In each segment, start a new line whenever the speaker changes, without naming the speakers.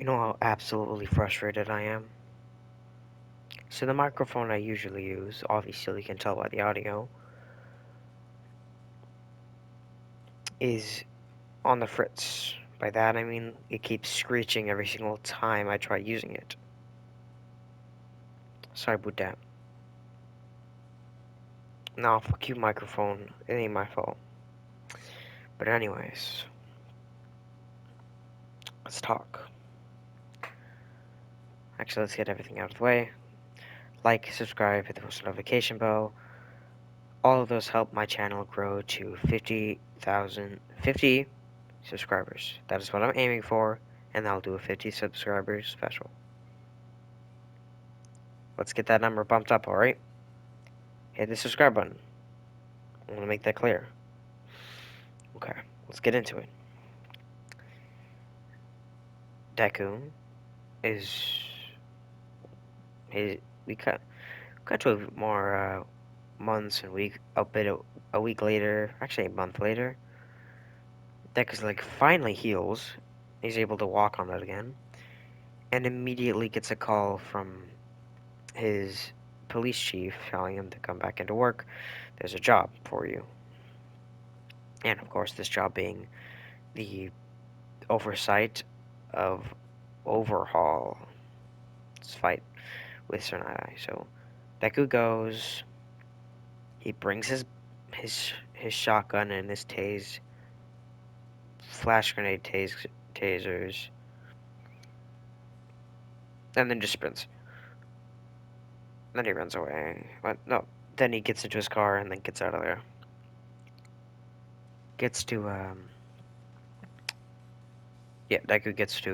You know how absolutely frustrated I am? So the microphone I usually use, obviously you can tell by the audio, is on the fritz. By that I mean it keeps screeching every single time I try using it. Sorry about that. Nah, fuck you microphone, it ain't my fault. But anyways, let's talk. Actually, let's get everything out of the way. Like, subscribe, hit the post notification bell. All of those help my channel grow to 50 subscribers. That is what I'm aiming for, and I'll do a 50 subscribers special. Let's get that number bumped up, alright? Hit the subscribe button. I want to make that clear. Okay, let's get into it. Deku is... we cut to more months and a week later, actually a month later. Deku's like finally heals. He's able to walk on it again. And immediately gets a call from his police chief telling him to come back into work. There's a job for you. And of course, this job being the oversight of Overhaul's fight with Sir Night. So Deku goes. He brings his shotgun and his flash grenade tasers, and then just sprints. Then he runs away. But no, then he gets into his car and then gets out of there. Gets to yeah, Deku gets to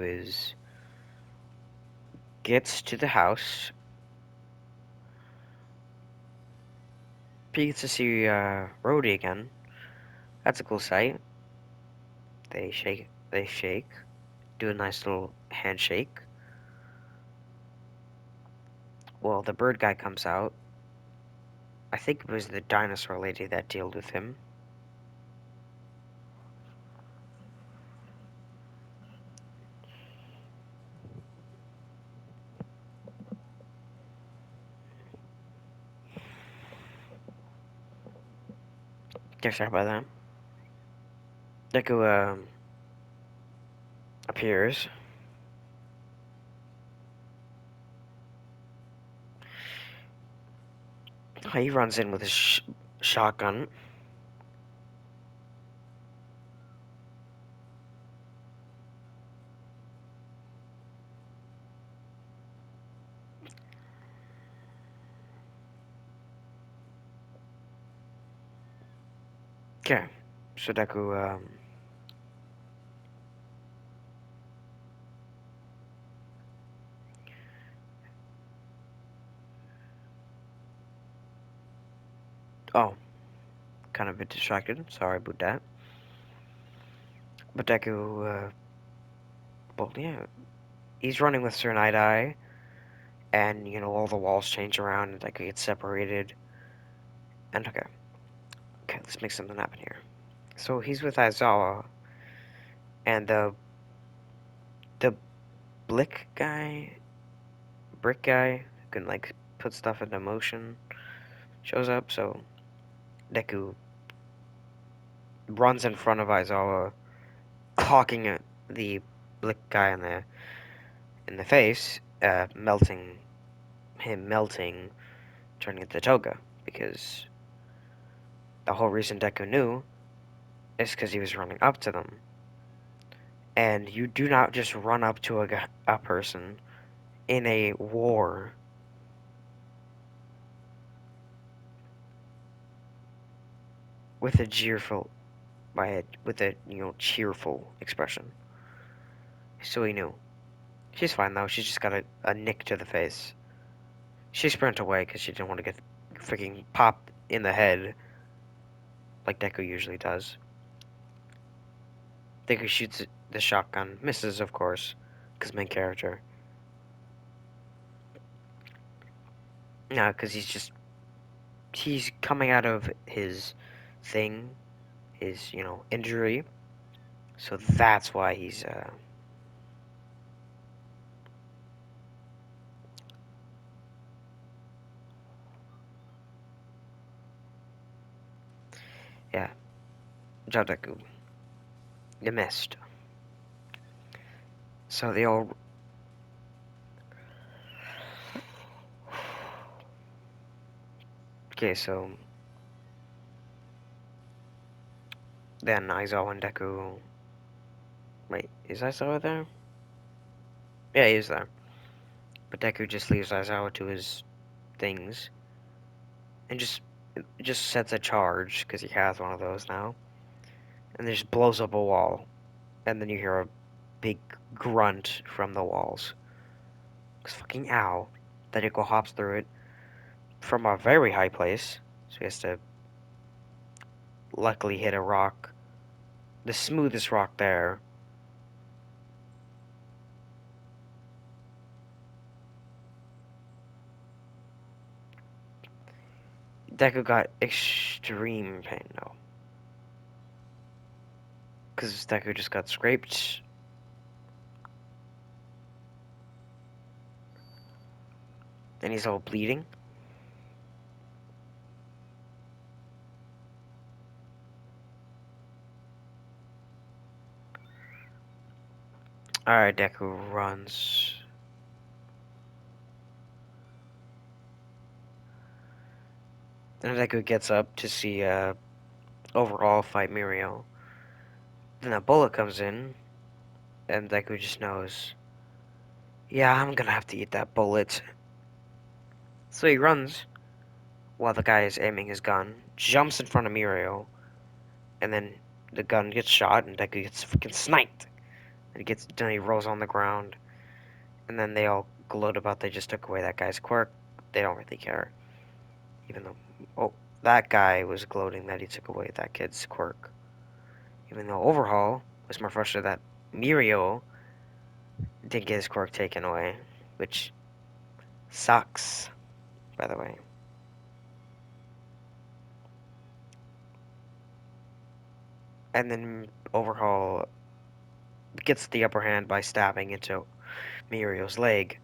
the house. He gets to see Rhodey again. That's a cool sight. They shake, do a nice little handshake. Well, the bird guy comes out. I think it was the dinosaur lady that dealt with him. Guess sorry about that. Deku appears. He runs in with his shotgun. Okay, so Deku oh, kind of a bit distracted. Sorry about that. But Deku well, yeah, he's running with Sir Night, and all the walls change around, and Deku gets separated. And okay, let's make something happen here. So he's with Aizawa, and the blick guy, brick guy, who can like put stuff into motion, shows up. So Deku runs in front of Aizawa, clocking the blick guy in the face, melting, turning into toga, because the whole reason Deku knew is because he was running up to them. And you do not just run up to a person in a war with a cheerful expression. So he knew. She's fine though. She just got a nick to the face. She sprinted away because she didn't want to get freaking popped in the head like Deku usually does. Deku shoots the shotgun, misses of course, because main character. No, because he's coming out of his thing, his injury. So that's why he's Yeah, job Deku. You missed. So they all. Okay, so then Aizawa and Deku. Wait, is Aizawa there? Yeah, he is there. But Deku just leaves Aizawa to his things and just sets a charge because he has one of those now, and then just blows up a wall. And then you hear a big grunt from the walls. Cause fucking ow, Deku hops through it from a very high place, so he has to luckily hit a rock, the smoothest rock there. Deku got extreme pain though, because Deku just got scraped. And he's all bleeding. Alright, Deku runs. Then Deku gets up to see Overhaul fight Mirio. Then a bullet comes in, and Deku just knows, yeah, I'm gonna have to eat that bullet. So he runs while the guy is aiming his gun, jumps in front of Mirio, and then the gun gets shot, and Deku gets freaking sniped. And then he rolls on the ground, and then they all gloat about they just took away that guy's quirk. They don't really care, even though, oh, that guy was gloating that he took away that kid's quirk. Even though Overhaul was more frustrated that Mirio didn't get his quirk taken away, which sucks, by the way. And then Overhaul gets the upper hand by stabbing into Mirio's leg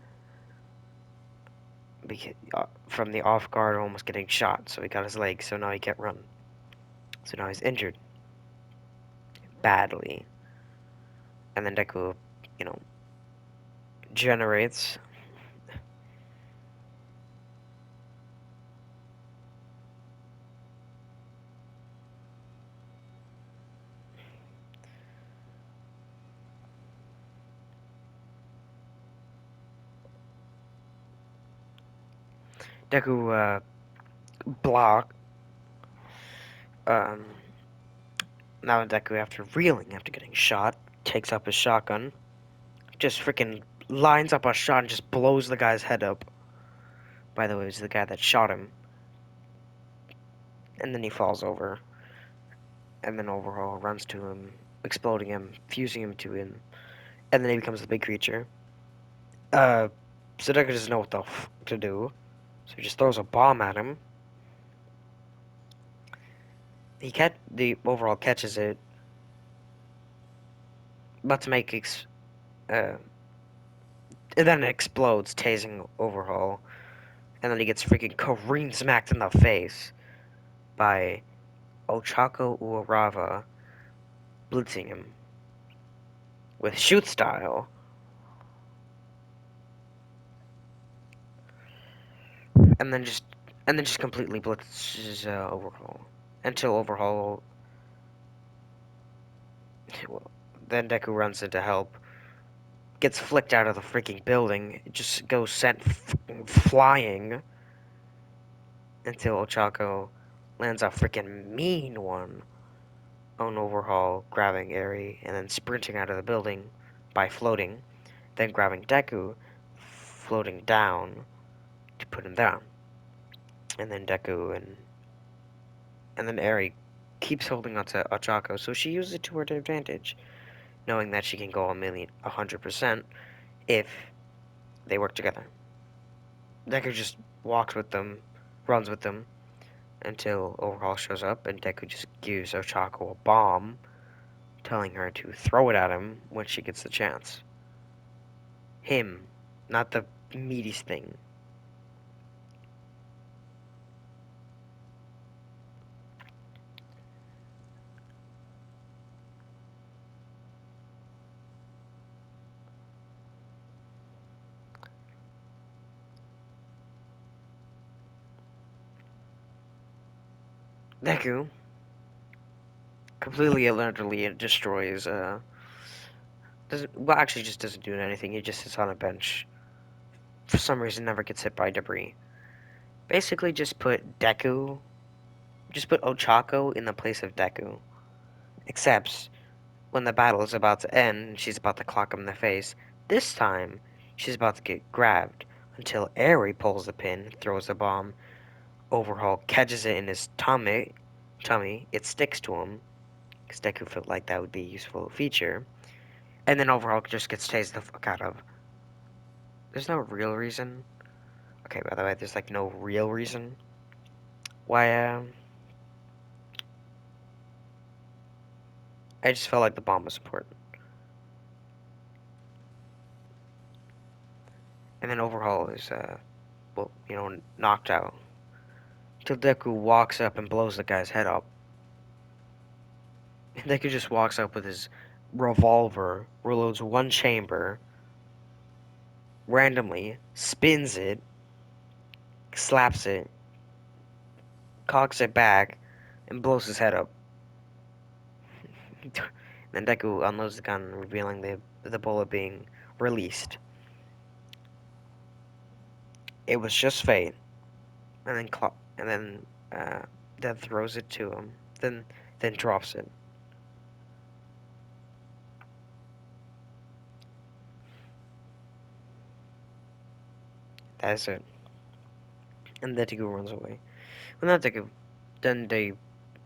from the off guard, almost getting shot. So he got his leg, so now he can't run. So now he's injured badly. And then Deku, you know, generates. Deku block. Um, Now Deku, after reeling after getting shot, takes up his shotgun, just freaking lines up a shot and just blows the guy's head up. By the way, it was the guy that shot him. And then he falls over. And then Overhaul runs to him, exploding him, fusing him to him. And then he becomes the big creature. Uh, so Deku doesn't know what the to do. So he just throws a bomb at him. The Overhaul catches it, about to make uh, and then it explodes, tasing Overhaul. And then he gets freaking Kareem smacked in the face by Ochako Uarava blitzing him with shoot style, and then just completely blitzes Overhaul until Overhaul. Well, then Deku runs in to help, gets flicked out of the freaking building, just goes sent flying until Ochako lands a freaking mean one on Overhaul, grabbing Eri and then sprinting out of the building by floating, then grabbing Deku, floating down to put him down. And then Deku and then Eri keeps holding on to Ochako, so she uses it to her advantage, knowing that she can go 100% if they work together. Deku just walks with them, runs with them, until Overhaul shows up, and Deku just gives Ochako a bomb, telling her to throw it at him when she gets the chance. Him, not the meatiest thing. Deku completely and utterly destroys. Doesn't well actually just doesn't do anything. He just sits on a bench. For some reason, never gets hit by debris. Basically, just put Ochako in the place of Deku. Except when the battle is about to end, and she's about to clock him in the face. This time, she's about to get grabbed until Eri pulls the pin, throws a bomb. Overhaul catches it in his tummy. It sticks to him because Deku felt like that would be a useful feature. And then Overhaul just gets tased the fuck out of. There's no real reason. Okay, by the way, there's like no real reason why. I just felt like the bomb was important. And then Overhaul is knocked out. Till Deku walks up and blows the guy's head up. And Deku just walks up with his revolver, reloads one chamber, randomly spins it, slaps it, cocks it back, and blows his head up. Then Deku unloads the gun, revealing the bullet being released. It was just fate, and then throws it to him, then drops it. That's it. And then Deku runs away. Well, not Deku. Then they,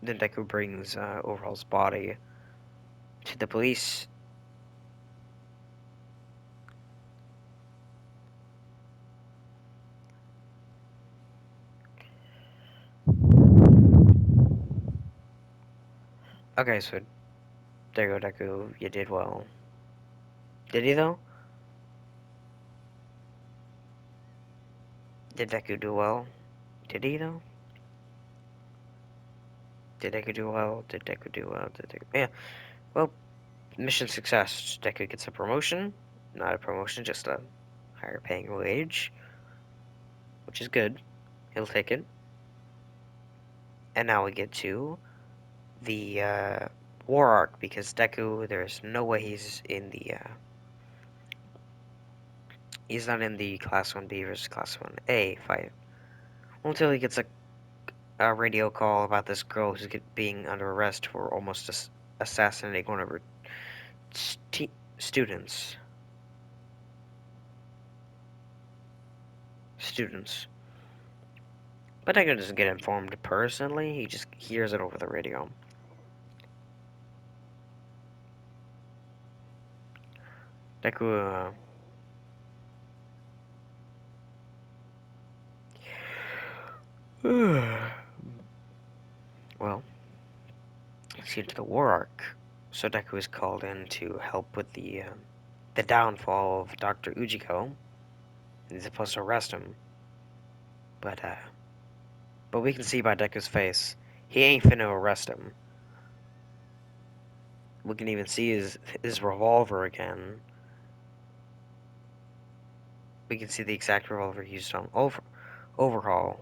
then Deku brings Overhaul's body to the police. Okay, so there you go, Deku. You did well. Did he though? Did Deku do well? Did he though? Did Deku do well? Did Deku do well? Did Deku? Yeah. Well, mission success. Deku gets a promotion. Not a promotion, just a higher paying wage, which is good. He'll take it. And now we get to the war arc because Deku. There's no way he's in the. He's not in the Class 1B versus Class 1A fight until he gets a radio call about this girl who's being under arrest for almost assassinating one of her students. Students. But Deku doesn't get informed personally, he just hears it over the radio. Deku, well, let's get to the war arc. So Deku is called in to help with the downfall of Dr. Ujiko. He's supposed to arrest him, but we can see by Deku's face, he ain't finna arrest him. We can even see his revolver again. We can see the exact revolver he used on Overhaul.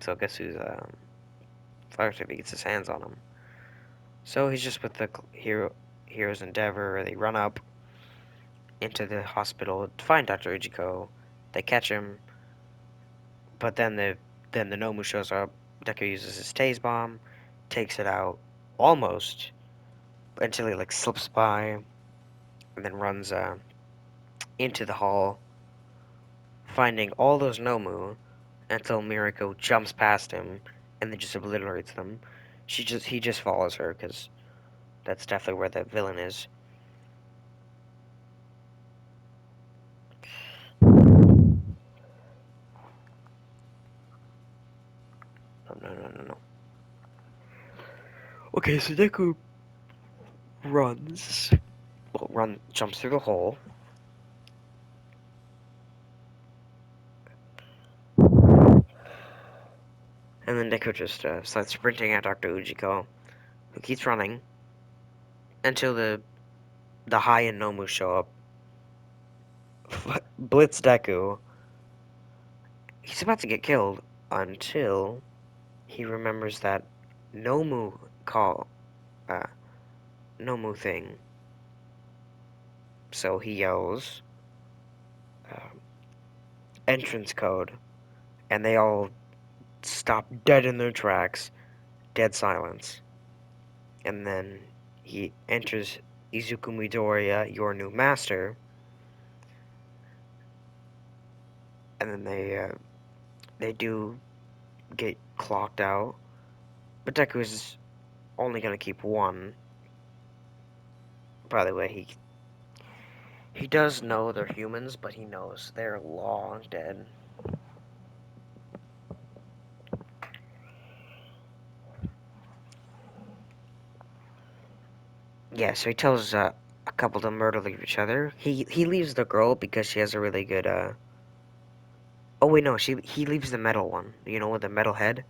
So guess who's fucked if he gets his hands on him. So he's just with the hero's endeavor. They run up into the hospital to find Dr. Ujiko. They catch him, but then the Nomu shows up. Deku uses his tase bomb, takes it out almost until he like slips by, and then runs into the hall, finding all those Nomu until Mirako jumps past him and then just obliterates them. He just follows her because that's definitely where the villain is. No. Okay, so Deku runs, jumps through the hole. And then Deku just starts sprinting at Dr. Ujiko, who keeps running until the High and Nomu show up. Blitz Deku. He's about to get killed until he remembers that Nomu call, uh, Nomu thing. So he yells, uh, entrance code, and they all stop dead in their tracks, dead silence. And then he enters Izuku Midoriya, your new master, and then they do get clocked out. But Deku is only gonna keep one. By the way, he does know they're humans, but he knows they're long dead. Yeah, so he tells a couple to murder leave each other. He leaves the girl because she has a really good Oh wait, no, he leaves the metal one. You know, with the metal head,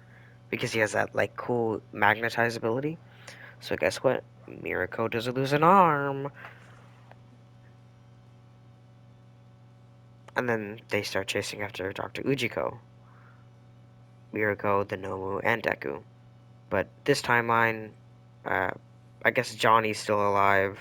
because he has that like cool magnetize ability. So guess what? Mirako doesn't lose an arm. And then they start chasing after Dr. Ujiko, Mirako, the Nomu, and Deku. But this timeline, uh, I guess Johnny's still alive.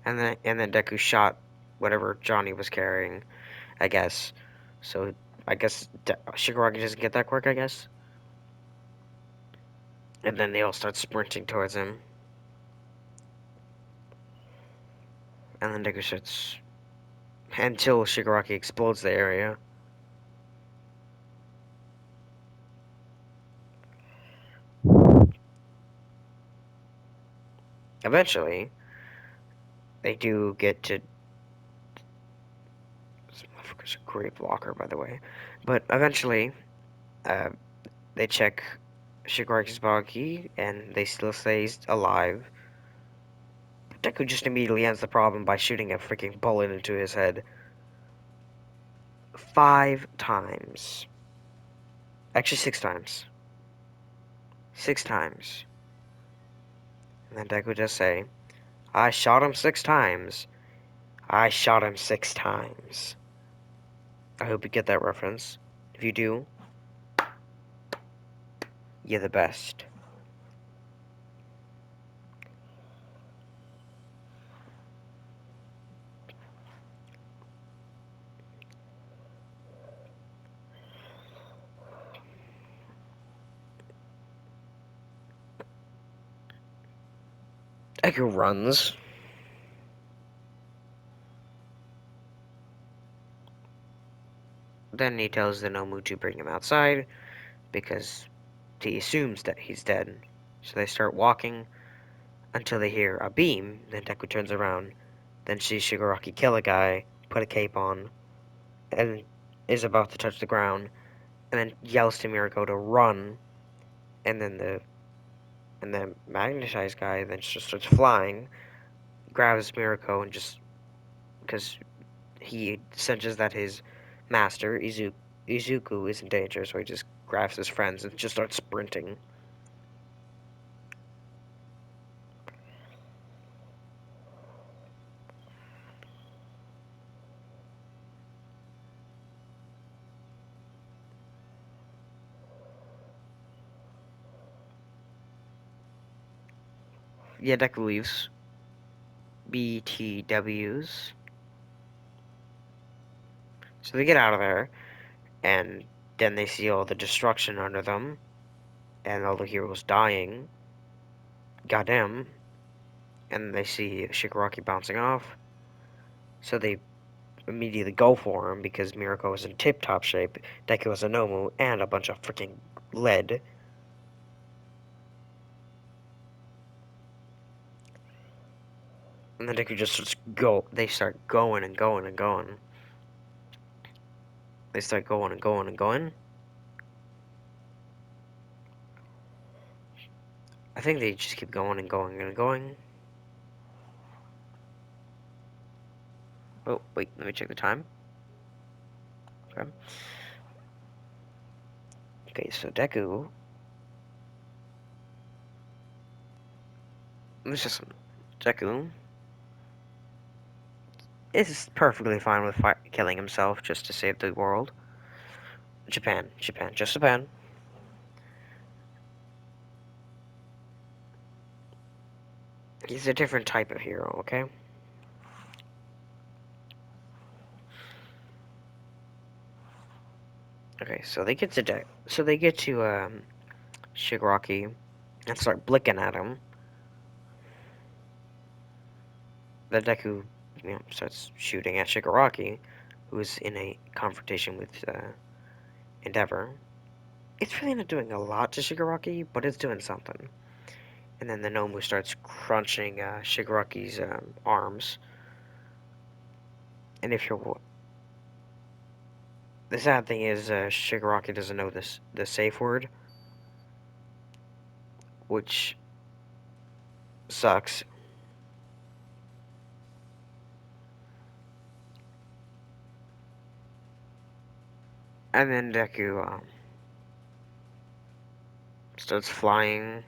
And then Deku shot whatever Johnny was carrying, I guess. So I guess Shigaraki doesn't get that quirk, I guess. And then they all start sprinting towards him. And then Deku starts until Shigaraki explodes the area. Eventually, they do get to. This motherfucker's a great blocker, by the way. But eventually, uh, they check Shigaraki's body, and they still say he's alive. Deku just immediately ends the problem by shooting a freaking bullet into his head. 5 times. Actually, 6 times. 6 times. And then Deku just say, I shot him 6 times. I shot him 6 times. I hope you get that reference. If you do, you're the best. Deku runs. Then he tells the Nomu to bring him outside because he assumes that he's dead. So they start walking until they hear a beam. Then Deku turns around, then sees Shigaraki kill a guy, put a cape on, and is about to touch the ground, and then yells to Mirako to run. And then the magnetized guy then just starts flying, grabs Mirako, and just because he senses that his master Izuku is in danger, so he just grabs his friends and just starts sprinting. Yeah, Deku leaves. BTWs. So they get out of there, and then they see all the destruction under them, and all the heroes dying. Goddamn. And they see Shigaraki bouncing off, so they immediately go for him because Mirako is in tip-top shape, Deku has a Nomu, and a bunch of freaking lead. And then Deku just starts they start going and going and going. They start going and going and going. I think they just keep going and going and going. Oh, wait, let me check the time. Okay. Okay, so Deku. Let me just. Deku is perfectly fine with killing himself just to save the world. Japan, Japan, just Japan. He's a different type of hero, okay? Okay, so they get to Shigaraki and start blicking at him. The Deku, starts shooting at Shigaraki, who is in a confrontation with Endeavor. It's really not doing a lot to Shigaraki, but it's doing something. And then the Nomu starts crunching Shigaraki's arms. And if you're the sad thing is, Shigaraki doesn't know the safe word, which sucks. And then Deku starts flying.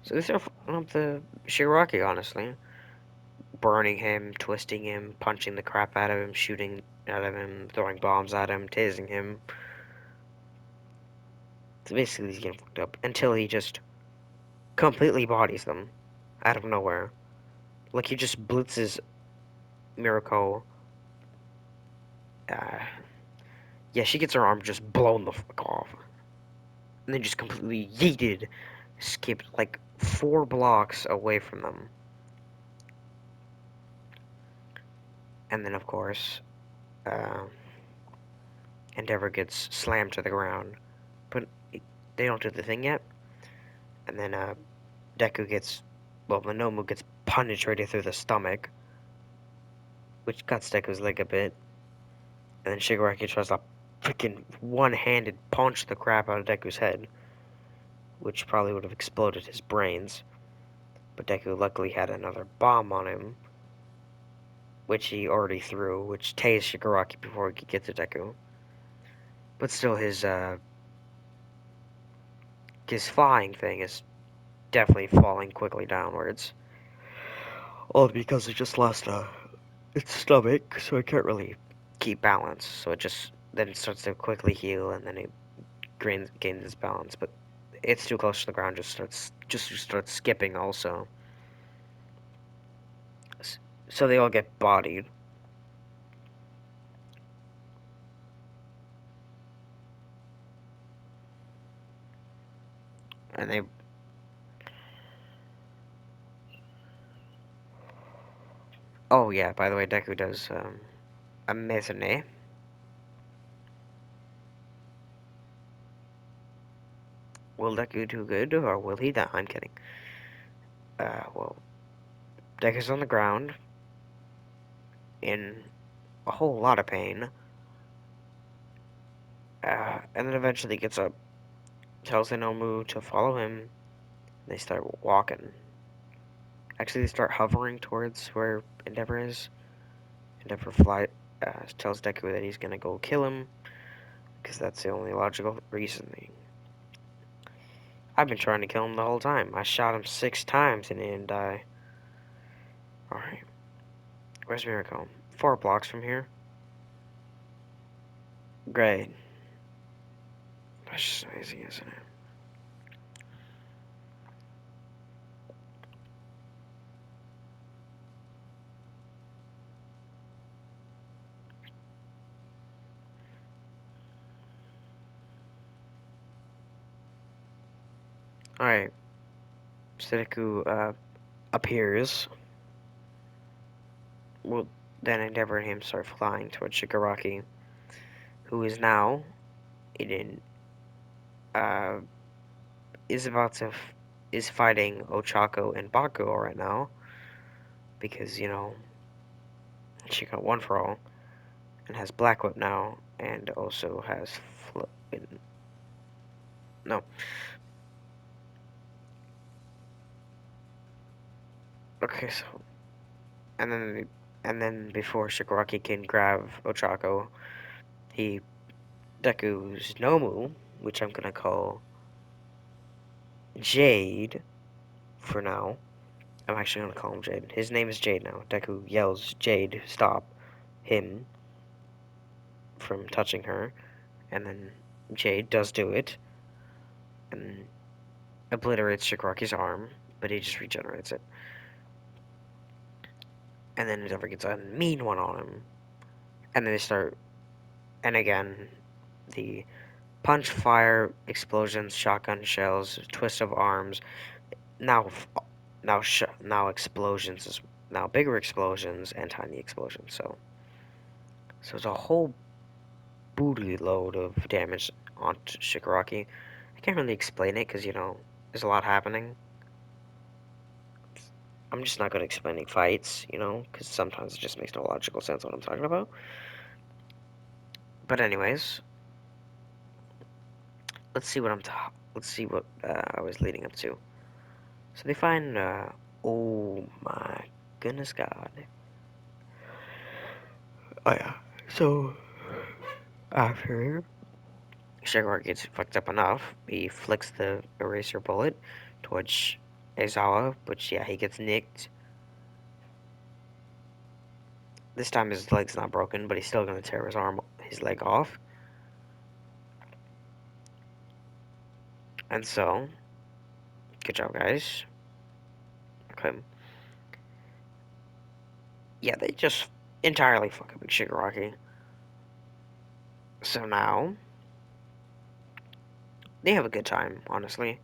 So they start flying up the Shigaraki, honestly, burning him, twisting him, punching the crap out of him, shooting out of him, throwing bombs at him, tasing him. So basically, he's getting fucked up until he just completely bodies them out of nowhere. Like he just blitzes Mirako. Uh, yeah, she gets her arm just blown the fuck off. And then just completely yeeted, skipped like 4 blocks away from them. And then, of course, uh, Endeavor gets slammed to the ground. But they don't do the thing yet. And then Deku gets, well, Monomu gets punched right through the stomach, which cuts Deku's leg a bit. And then Shigaraki tries to freaking one-handed punch the crap out of Deku's head, which probably would have exploded his brains. But Deku luckily had another bomb on him, which he already threw, which tased Shigaraki before he could get to Deku. But still, his flying thing is definitely falling quickly downwards. All because it just lost its stomach, so it can't really keep balance. So it just then it starts to quickly heal, and then it gains its balance. But it's too close to the ground, just starts skipping also. So they all get bodied. And they. Oh yeah, by the way, Deku does a Mizune. Will Deku do good, or will he die? I'm kidding. Well, Deku's on the ground in a whole lot of pain, and then eventually gets up, tells Inomu to follow him. They start walking. Actually, they start hovering towards where Endeavor is. Tells Deku that he's gonna go kill him, because that's the only logical reasoning. I've been trying to kill him the whole time. I shot him 6 times and he didn't die. Alright, where's Miracle? 4 blocks from here. Great. That's just amazing, isn't it? Alright, Deku appears. Well, then Endeavor and him start flying towards Shigaraki, who is now in uh is about to is fighting Ochako and Bakugo right now, because she got one for all and has Black Whip now, and also has no. Okay, so and then before Shigaraki can grab Ochako, he Deku's Nomu, which I'm gonna call Jade for now, I'm actually gonna call him Jade. His name is Jade now. Deku yells, Jade, stop him from touching her, and then Jade does do it, and obliterates Shigaraki's arm, but he just regenerates it. And then Endeavor gets a mean one on him, and then they start, and again, the punch, fire, explosions, shotgun shells, twist of arms, now, now explosions, now bigger explosions and tiny explosions, so it's a whole booty load of damage onto Shigaraki. I can't really explain it because, there's a lot happening. I'm just not good at explaining fights, because sometimes it just makes no logical sense what I'm talking about. But anyways, let's see what I was leading up to. So they find, oh my goodness God. Oh yeah. So after Shigaraki gets fucked up enough, he flicks the eraser bullet towards Aizawa, but yeah, he gets nicked. This time his leg's not broken, but he's still gonna tear his leg off. And so, good job, guys. Okay. Yeah, they just entirely fuck up Shigaraki. So now, they have a good time, honestly.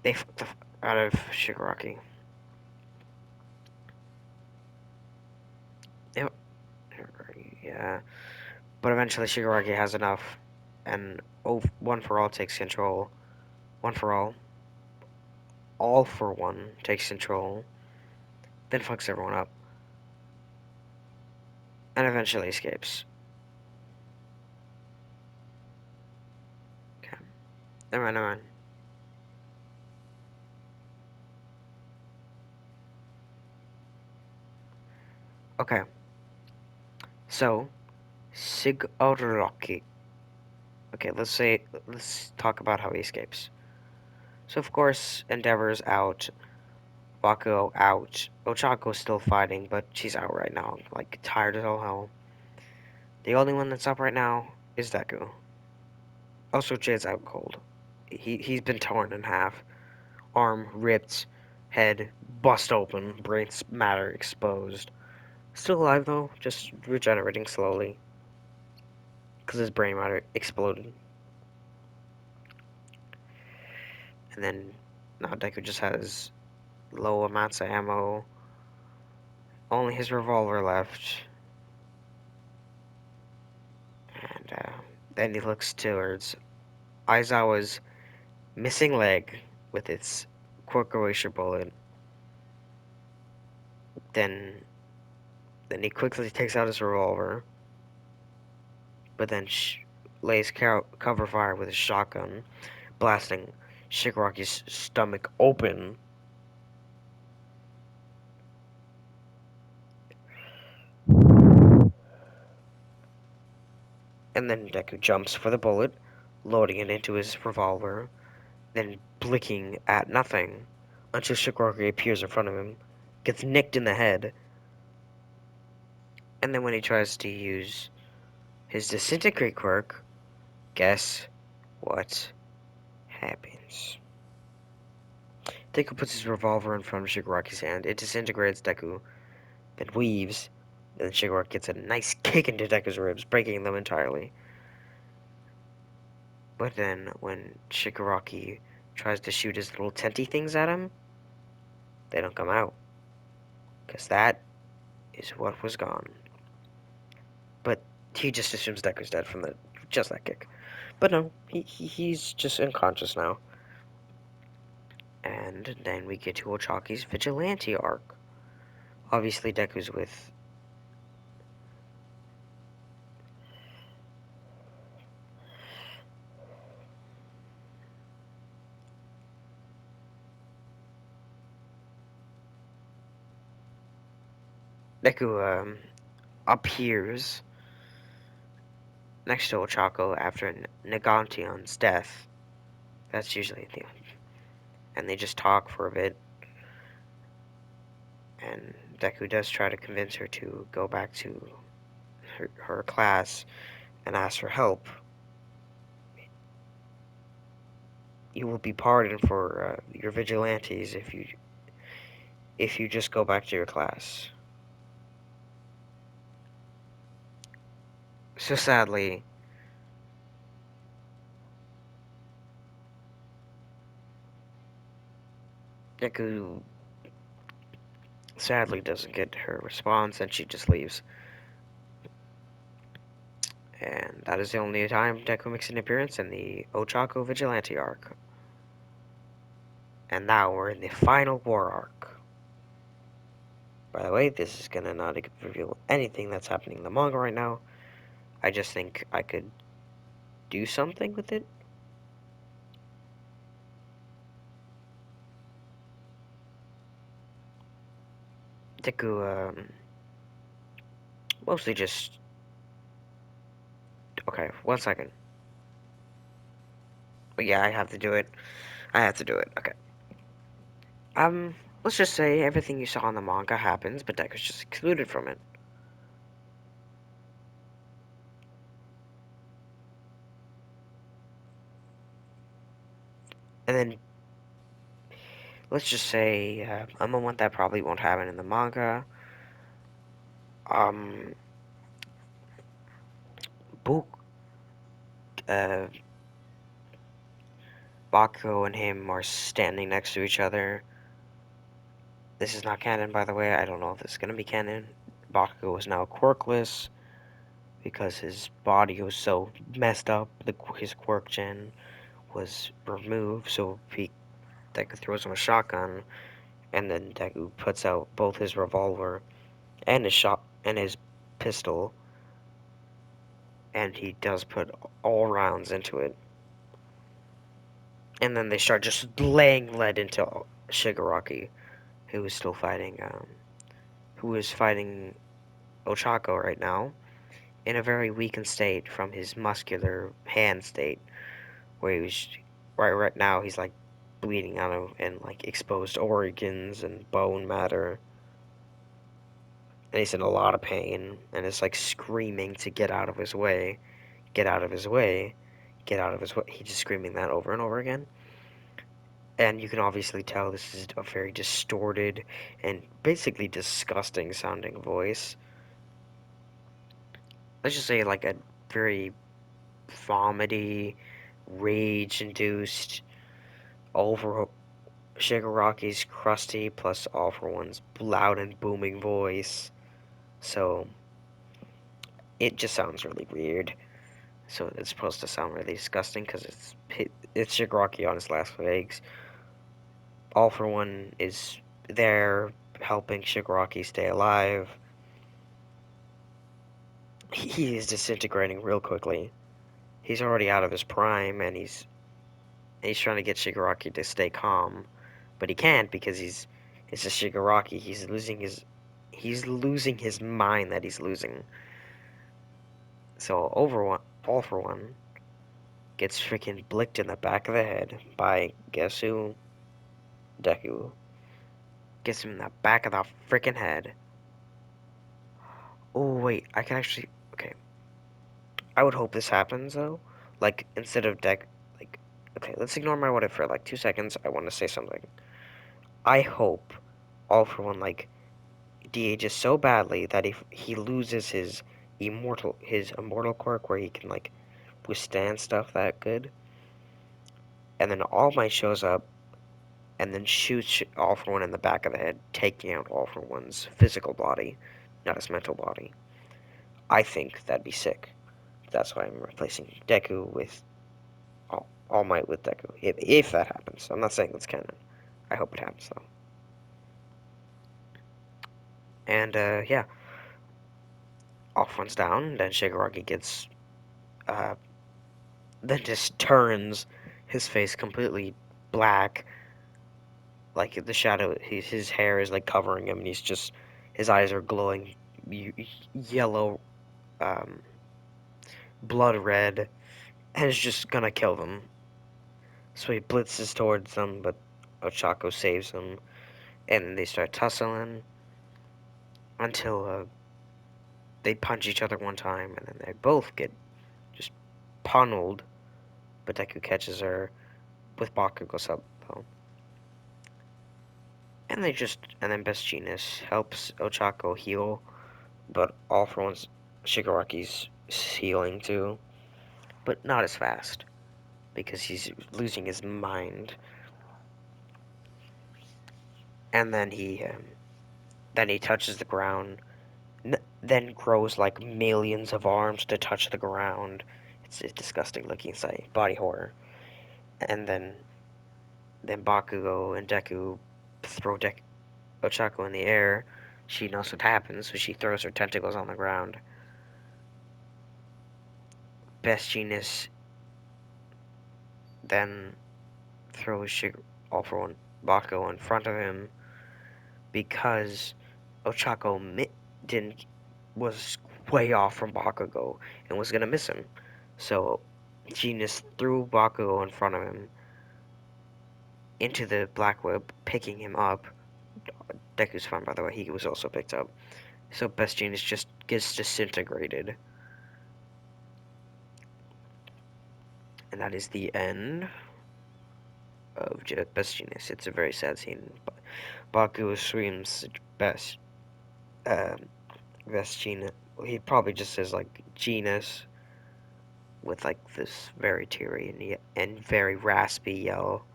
They fuck the out of Shigaraki. They, yeah, but eventually Shigaraki has enough, and One for All takes control. One for All for One takes control, then fucks everyone up, and eventually escapes. Okay, never mind, never mind. Okay, so Shigaraki. Okay, let's talk about how he escapes. So of course, Endeavor's out, Bakugo out, Ochako's still fighting, but she's out right now, like tired as all hell. The only one that's up right now is Deku. Also, Jade's out cold. He's been torn in half, arm ripped, head bust open, brain matter exposed. Still alive though, just regenerating slowly, because his brain matter exploded. And then now Deku just has low amounts of ammo, only his revolver left, and then he looks towards Aizawa's missing leg with its quick erasure bullet. Then, then he quickly takes out his revolver, but then lays cover fire with his shotgun, blasting Shigaraki's stomach open. And then Deku jumps for the bullet, loading it into his revolver, then blinking at nothing until Shigaraki appears in front of him, gets nicked in the head, and then when he tries to use his disintegrate quirk, guess what happens? Deku puts his revolver in front of Shigaraki's hand. It disintegrates Deku, then weaves. Then Shigaraki gets a nice kick into Deku's ribs, breaking them entirely. But then, when Shigaraki tries to shoot his little tenty things at him, they don't come out. Because that is what was gone. But he just assumes Deku's dead from just that kick. But no, he's just unconscious now. And then we get to Ochaki's vigilante arc. Obviously, Deku's with. Deku appears next to Ochako after Nagantion's death. That's usually the. And they just talk for a bit. And Deku does try to convince her to go back to her class and ask for help. You will be pardoned for your vigilantes if you just go back to your class. So sadly, Deku sadly doesn't get her response and she just leaves. And that is the only time Deku makes an appearance in the Ochako Vigilante arc. And now we're in the final war arc. By the way, this is gonna not reveal anything that's happening in the manga right now. I just think I could do something with it. Deku, mostly just... Okay, 1 second. But yeah, I have to do it. I have to do it. Okay. Let's just say everything you saw in the manga happens, but Deku's just excluded from it. And then, let's just say, a moment that probably won't happen in the manga. Um, Book, uh, Bakugo and him are standing next to each other. This is not canon, by the way. I don't know if this is gonna be canon. Bakugo is now quirkless because his body was so messed up. His quirk gen was removed, so Deku throws him a shotgun, and then Deku puts out both his revolver and his pistol, and he does put all rounds into it. And then they start just laying lead into Shigaraki, who is still fighting, who is fighting Ochako right now, in a very weakened state from his muscular hand state, where he was right now he's like bleeding out and like exposed organs and bone matter, and he's in a lot of pain and is like screaming to get out of his way, get out of his way, get out of his way. He's just screaming that over and over again. And you can obviously tell this is a very distorted and basically disgusting sounding voice. Let's just say like a very vomity, rage induced, over Shigaraki's crusty plus All For One's loud and booming voice. So it just sounds really weird. So it's supposed to sound really disgusting because it's Shigaraki on his last legs. All For One is there helping Shigaraki stay alive. He is disintegrating real quickly. He's already out of his prime, and he's trying to get Shigaraki to stay calm, but he can't because it's a Shigaraki. He's losing his mind that he's losing. So All For One gets freaking blicked in the back of the head by guess who? Deku. Gets him in the back of the freaking head. Oh wait, I can actually. Okay, I would hope this happens though. Like instead of like, okay, let's ignore my what if for like 2 seconds. I want to say something. I hope All For One like de-ages so badly that if he loses his immortal quirk where he can like withstand stuff that good, and then All Might shows up and then shoots All For One in the back of the head, taking out All For One's physical body, not his mental body. I think that'd be sick. That's why I'm replacing Deku with All Might with Deku. If that happens, I'm not saying that's canon. I hope it happens though. And yeah, All For One's down. Then Shigaraki gets uh, then just turns his face completely black, like the shadow. His hair is like covering him, and his eyes are glowing yellow, um, blood red, and is just gonna kill them. So he blitzes towards them, but Ochako saves him, and they start tussling. until they punch each other one time, and then they both get just pummeled. But Deku catches her with Bakugo's help, though. And then Best Genius helps Ochako heal, but all for once Shigaraki's healing too, but not as fast because he's losing his mind. And then he touches the ground, then grows like millions of arms to touch the ground. It's a disgusting looking sight, body horror. And then Bakugo and Deku throw Ochako in the air. She knows what happens, so she throws her tentacles on the ground. Best Genius then throws all for one Bakugo in front of him because Ochako didn't was way off from Bakugo and was gonna miss him. So Genius threw Bakugo in front of him into the black web, picking him up. Deku's fine, by the way. He was also picked up. So Best Genius just gets disintegrated. And that is the end of Best Genius. It's a very sad scene. Bakugo screams best. Um, Best Genius. He probably just says like Genius with like this very teary and very raspy yell.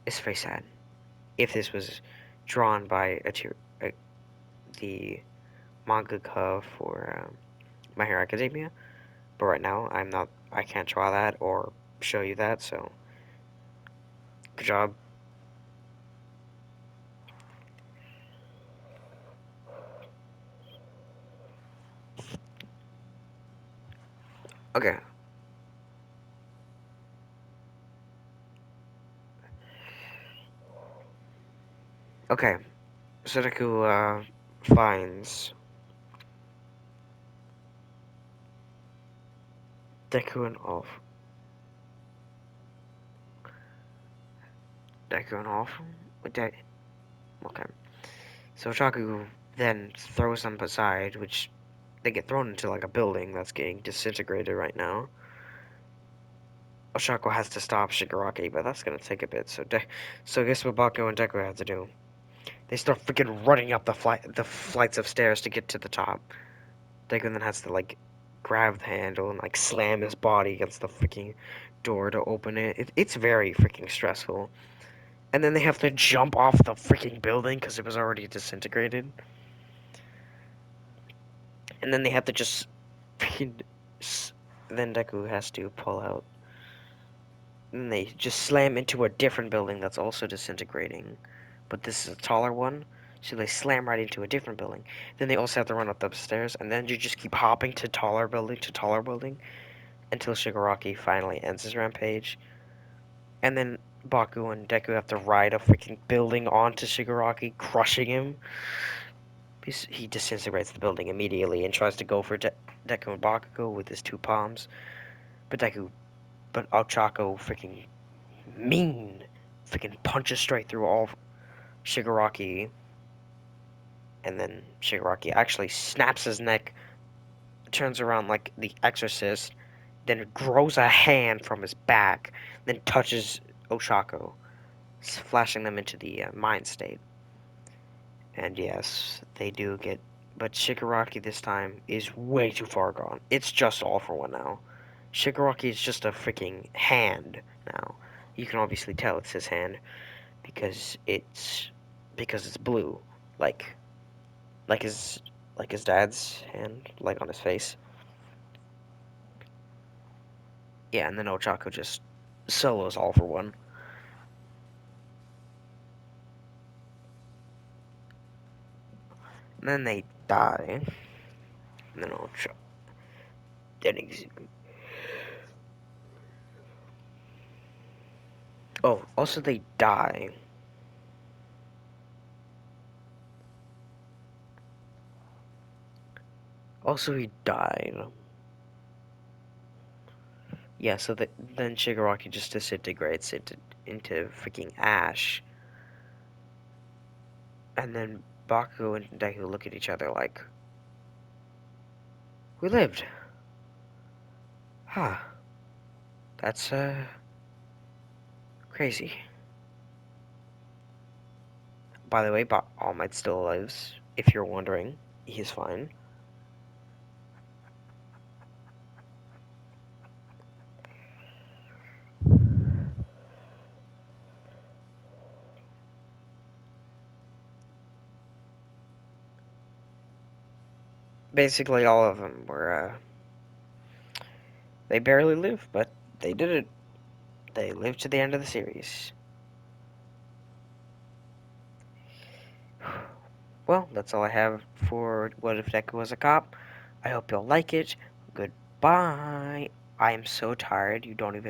It's very sad. If this was drawn by the mangaka for My Hero Academia, but right now I can't draw that or show you that. So good job. Okay. Okay. Sudoku finds Deku and off. Deku and off. Okay. So Chaku then throws them aside, which they get thrown into like a building that's getting disintegrated right now. Oshako has to stop Shigaraki, but that's gonna take a bit. So guess what Bakugo and Deku have to do? They start freaking running up the flights of stairs to get to the top. Deku then has to like grab the handle and like slam his body against the freaking door to open it's very freaking stressful. And then they have to jump off the freaking building because it was already disintegrated. And then they have to just freaking. Then Deku has to pull out. And they just slam into a different building that's also disintegrating. But this is a taller one, so they slam right into a different building. Then they also have to run up the stairs, and then you just keep hopping to taller building, until Shigaraki finally ends his rampage. And then Baku and Deku have to ride a freaking building onto Shigaraki, crushing him. He disintegrates the building immediately and tries to go for Deku and Bakugo with his two palms. But Ochako freaking mean freaking punches straight through all Shigaraki, and then Shigaraki actually snaps his neck, turns around like the Exorcist, then grows a hand from his back, then touches Ochako, flashing them into the mind state. And yes, they do get. But Shigaraki this time is way too far gone. It's just all for one now. Shigaraki is just a freaking hand now. You can obviously tell it's his hand because it's blue, like like his like his dad's hand, like on his face. Yeah, and then Ochako just solos all for one. And then they die. And then Ochako then oh, also they die. Also he died. Yeah, so then Shigaraki just disintegrates into freaking ash. And then Baku and Deku look at each other like, we lived. Huh. That's, crazy. By the way, All Might still lives, if you're wondering. He's fine. Basically, all of them were, they barely lived, but they did it. They lived to the end of the series. Well, that's all I have for What If Deku Was a Cop. I hope you'll like it. Goodbye. I am so tired, you don't even